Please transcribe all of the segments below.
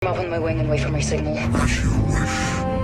I'm up on my wing and wait for my signal.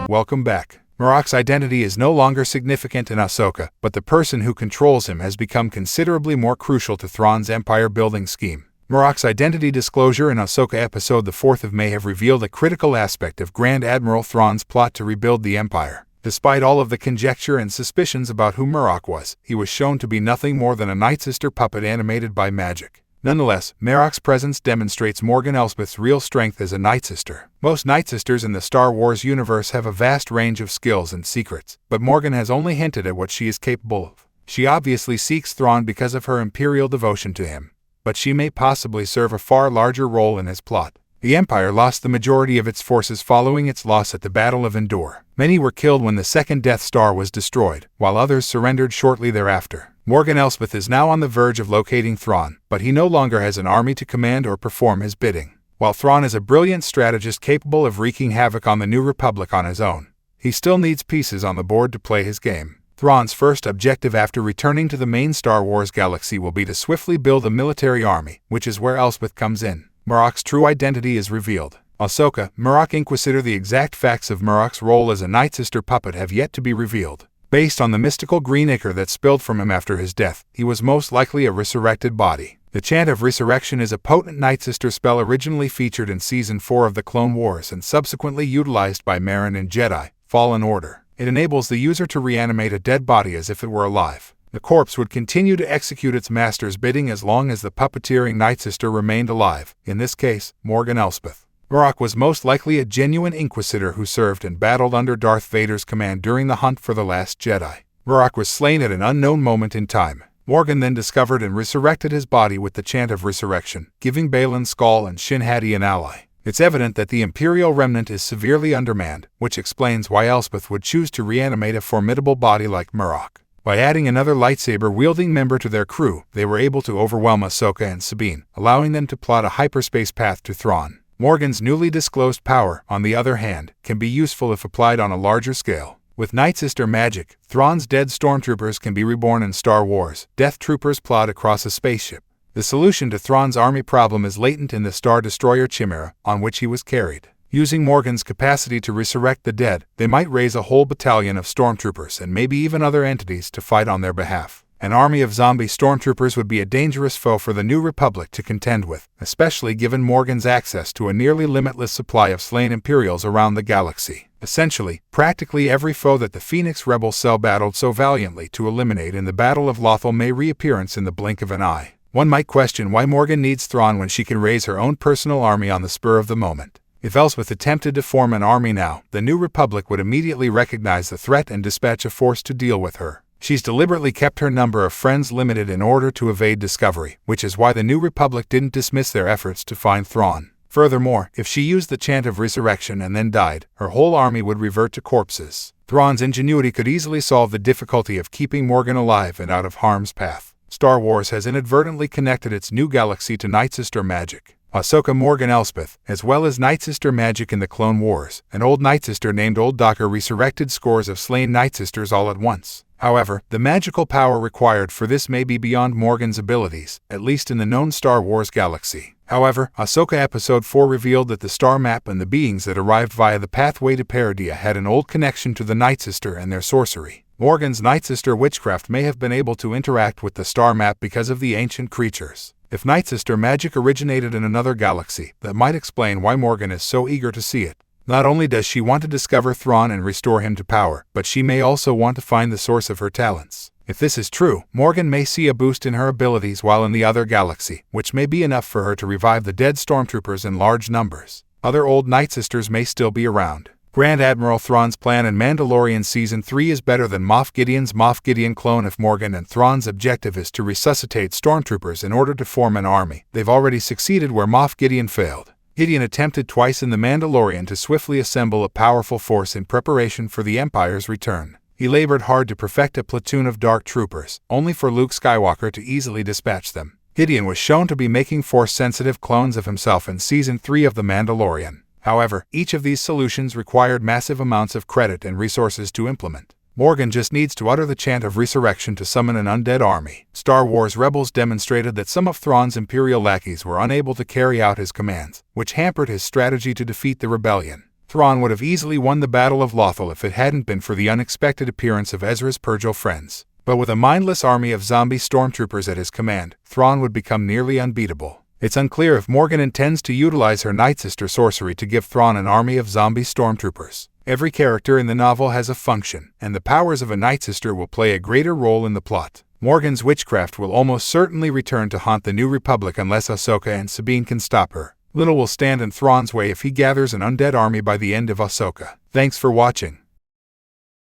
Welcome back. Marrok's identity is no longer significant in Ahsoka, but the person who controls him has become considerably more crucial to Thrawn's empire-building scheme. Marrok's identity disclosure in Ahsoka episode the 4th of May have revealed a critical aspect of Grand Admiral Thrawn's plot to rebuild the Empire. Despite all of the conjecture and suspicions about who Marrok was, he was shown to be nothing more than a Nightsister puppet animated by magic. Nonetheless, Marrok's presence demonstrates Morgan Elsbeth's real strength as a Nightsister. Most Nightsisters in the Star Wars universe have a vast range of skills and secrets, but Morgan has only hinted at what she is capable of. She obviously seeks Thrawn because of her Imperial devotion to him, but she may possibly serve a far larger role in his plot. The Empire lost the majority of its forces following its loss at the Battle of Endor. Many were killed when the second Death Star was destroyed, while others surrendered shortly thereafter. Morgan Elsbeth is now on the verge of locating Thrawn, but he no longer has an army to command or perform his bidding. While Thrawn is a brilliant strategist capable of wreaking havoc on the New Republic on his own, he still needs pieces on the board to play his game. Thrawn's first objective after returning to the main Star Wars galaxy will be to swiftly build a military army, which is where Elsbeth comes in. Marrok's true identity is revealed. Ahsoka, Marrok Inquisitor. The exact facts of Marrok's role as a Nightsister puppet have yet to be revealed. Based on the mystical green ichor that spilled from him after his death, he was most likely a resurrected body. The Chant of Resurrection is a potent Nightsister spell originally featured in Season 4 of the Clone Wars and subsequently utilized by Marin in Jedi Fallen Order. It enables the user to reanimate a dead body as if it were alive. The corpse would continue to execute its master's bidding as long as the puppeteering Nightsister remained alive, in this case, Morgan Elsbeth. Marrok was most likely a genuine Inquisitor who served and battled under Darth Vader's command during the hunt for the Last Jedi. Marrok was slain at an unknown moment in time. Morgan then discovered and resurrected his body with the Chant of Resurrection, giving Baylan Skoll and Shin Hati an ally. It's evident that the Imperial remnant is severely undermanned, which explains why Elsbeth would choose to reanimate a formidable body like Marrok. By adding another lightsaber-wielding member to their crew, they were able to overwhelm Ahsoka and Sabine, allowing them to plot a hyperspace path to Thrawn. Morgan's newly disclosed power, on the other hand, can be useful if applied on a larger scale. With Nightsister magic, Thrawn's dead stormtroopers can be reborn in Star Wars. Death Troopers plot across a spaceship. The solution to Thrawn's army problem is latent in the Star Destroyer Chimera, on which he was carried. Using Morgan's capacity to resurrect the dead, they might raise a whole battalion of stormtroopers and maybe even other entities to fight on their behalf. An army of zombie stormtroopers would be a dangerous foe for the New Republic to contend with, especially given Morgan's access to a nearly limitless supply of slain Imperials around the galaxy. Essentially, practically every foe that the Phoenix Rebel cell battled so valiantly to eliminate in the Battle of Lothal may reappearance in the blink of an eye. One might question why Morgan needs Thrawn when she can raise her own personal army on the spur of the moment. If Elsbeth attempted to form an army now, the New Republic would immediately recognize the threat and dispatch a force to deal with her. She's deliberately kept her number of friends limited in order to evade discovery, which is why the New Republic didn't dismiss their efforts to find Thrawn. Furthermore, if she used the Chant of Resurrection and then died, her whole army would revert to corpses. Thrawn's ingenuity could easily solve the difficulty of keeping Morgan alive and out of harm's path. Star Wars has inadvertently connected its new galaxy to Nightsister magic. Ahsoka Morgan Elsbeth, as well as Nightsister magic in the Clone Wars. An old Nightsister named Old Docker resurrected scores of slain Nightsisters all at once. However, the magical power required for this may be beyond Morgan's abilities, at least in the known Star Wars galaxy. However, Ahsoka Episode 4 revealed that the star map and the beings that arrived via the pathway to Peridea had an old connection to the Nightsister and their sorcery. Morgan's Nightsister witchcraft may have been able to interact with the star map because of the ancient creatures. If Nightsister magic originated in another galaxy, that might explain why Morgan is so eager to see it. Not only does she want to discover Thrawn and restore him to power, but she may also want to find the source of her talents. If this is true, Morgan may see a boost in her abilities while in the other galaxy, which may be enough for her to revive the dead stormtroopers in large numbers. Other old Nightsisters may still be around. Grand Admiral Thrawn's plan in Mandalorian Season 3 is better than Moff Gideon's Moff Gideon clone. If Morgan and Thrawn's objective is to resuscitate stormtroopers in order to form an army, they've already succeeded where Moff Gideon failed. Gideon attempted twice in The Mandalorian to swiftly assemble a powerful force in preparation for the Empire's return. He labored hard to perfect a platoon of dark troopers, only for Luke Skywalker to easily dispatch them. Gideon was shown to be making Force-sensitive clones of himself in Season 3 of The Mandalorian. However, each of these solutions required massive amounts of credit and resources to implement. Morgan just needs to utter the chant of resurrection to summon an undead army. Star Wars Rebels demonstrated that some of Thrawn's Imperial lackeys were unable to carry out his commands, which hampered his strategy to defeat the rebellion. Thrawn would have easily won the Battle of Lothal if it hadn't been for the unexpected appearance of Ezra's Purgil friends. But with a mindless army of zombie stormtroopers at his command, Thrawn would become nearly unbeatable. It's unclear if Morgan intends to utilize her Nightsister sorcery to give Thrawn an army of zombie stormtroopers. Every character in the novel has a function, and the powers of a Nightsister will play a greater role in the plot. Morgan's witchcraft will almost certainly return to haunt the New Republic unless Ahsoka and Sabine can stop her. Little will stand in Thrawn's way if he gathers an undead army by the end of Ahsoka. Thanks for watching.